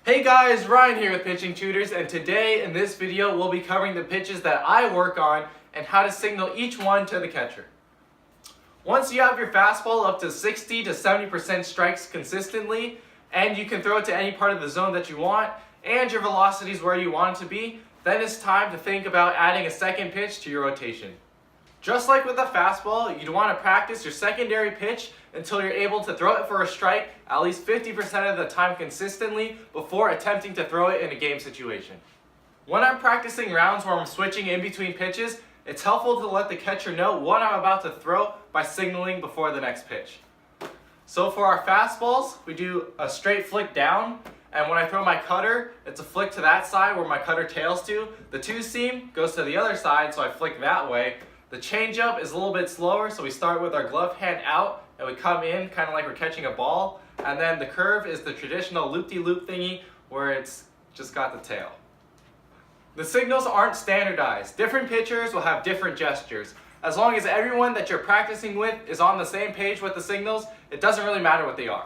Hey guys, Ryan here with Pitching Tutors, and today in this video we'll be covering the pitches that I work on and how to signal each one to the catcher. Once you have your fastball up to 60 to 70% strikes consistently, and you can throw it to any part of the zone that you want, and your velocity is where you want it to be, then it's time to think about adding a second pitch to your rotation. Just like with the fastball, you'd want to practice your secondary pitch until you're able to throw it for a strike at least 50% of the time consistently before attempting to throw it in a game situation. When I'm practicing rounds where I'm switching in between pitches, it's helpful to let the catcher know what I'm about to throw by signaling before the next pitch. So for our fastballs, we do a straight flick down, and when I throw my cutter, it's a flick to that side where my cutter tails to. The two seam goes to the other side, so I flick that way. The changeup is a little bit slower, so we start with our glove hand out and we come in kind of like we're catching a ball. And then the curve is the traditional loop-de-loop thingy where it's just got the tail. The signals aren't standardized. Different pitchers will have different gestures. As long as everyone that you're practicing with is on the same page with the signals, it doesn't really matter what they are.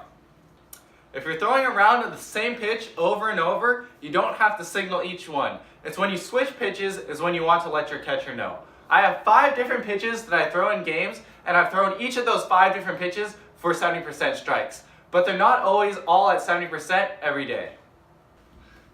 If you're throwing around the same pitch over and over, you don't have to signal each one. It's when you switch pitches is when you want to let your catcher know. I have 5 different pitches that I throw in games, and I've thrown each of those 5 different pitches for 70% strikes. But they're not always all at 70% every day.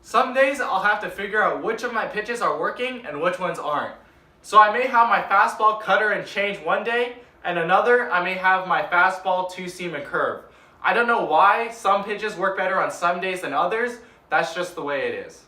Some days I'll have to figure out which of my pitches are working and which ones aren't. So I may have my fastball, cutter, and change one day, and another I may have my fastball, two-seam, and curve. I don't know why some pitches work better on some days than others. That's just the way it is.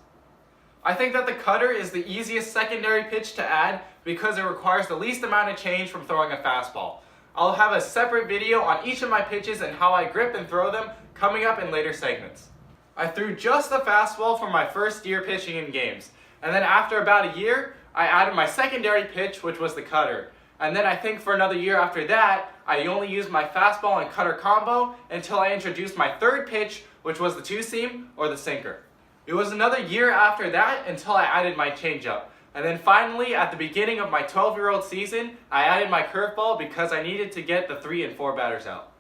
I think that the cutter is the easiest secondary pitch to add because it requires the least amount of change from throwing a fastball. I'll have a separate video on each of my pitches and how I grip and throw them coming up in later segments. I threw just the fastball for my first year pitching in games, and then after about a year, I added my secondary pitch, which was the cutter. And then I think for another year after that, I only used my fastball and cutter combo until I introduced my third pitch, which was the two-seam or the sinker. It was another year after that until I added my changeup. And then finally, at the beginning of my 12-year-old season, I added my curveball because I needed to get the 3 and 4 batters out.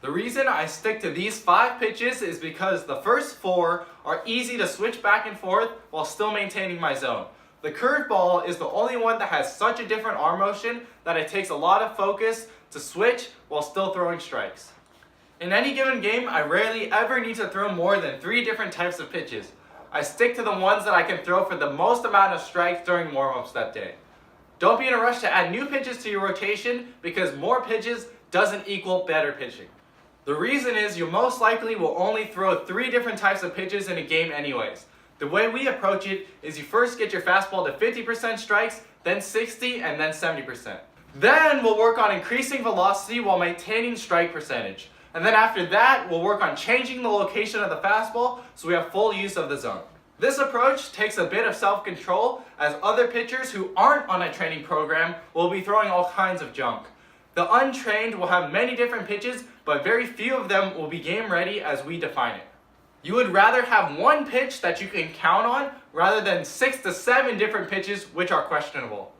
The reason I stick to these 5 pitches is because the first 4 are easy to switch back and forth while still maintaining my zone. The curveball is the only one that has such a different arm motion that it takes a lot of focus to switch while still throwing strikes. In any given game, I rarely ever need to throw more than 3 different types of pitches. I stick to the ones that I can throw for the most amount of strikes during warm-ups that day. Don't be in a rush to add new pitches to your rotation because more pitches doesn't equal better pitching. The reason is you most likely will only throw 3 different types of pitches in a game anyways. The way we approach it is you first get your fastball to 50% strikes, then 60, and then 70%. Then we'll work on increasing velocity while maintaining strike percentage. And then after that, we'll work on changing the location of the fastball so we have full use of the zone. This approach takes a bit of self-control as other pitchers who aren't on a training program will be throwing all kinds of junk. The untrained will have many different pitches, but very few of them will be game ready as we define it. You would rather have one pitch that you can count on rather than 6 to 7 different pitches which are questionable.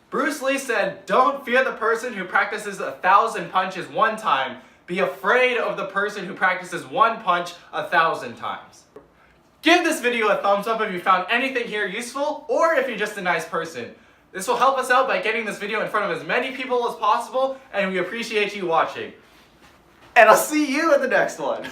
Bruce Lee said, "Don't fear the person who practices 1,000 punches one time. Be afraid of the person who practices one punch 1,000 times." Give this video a thumbs up if you found anything here useful, or if you're just a nice person. This will help us out by getting this video in front of as many people as possible, and we appreciate you watching. And I'll see you in the next one.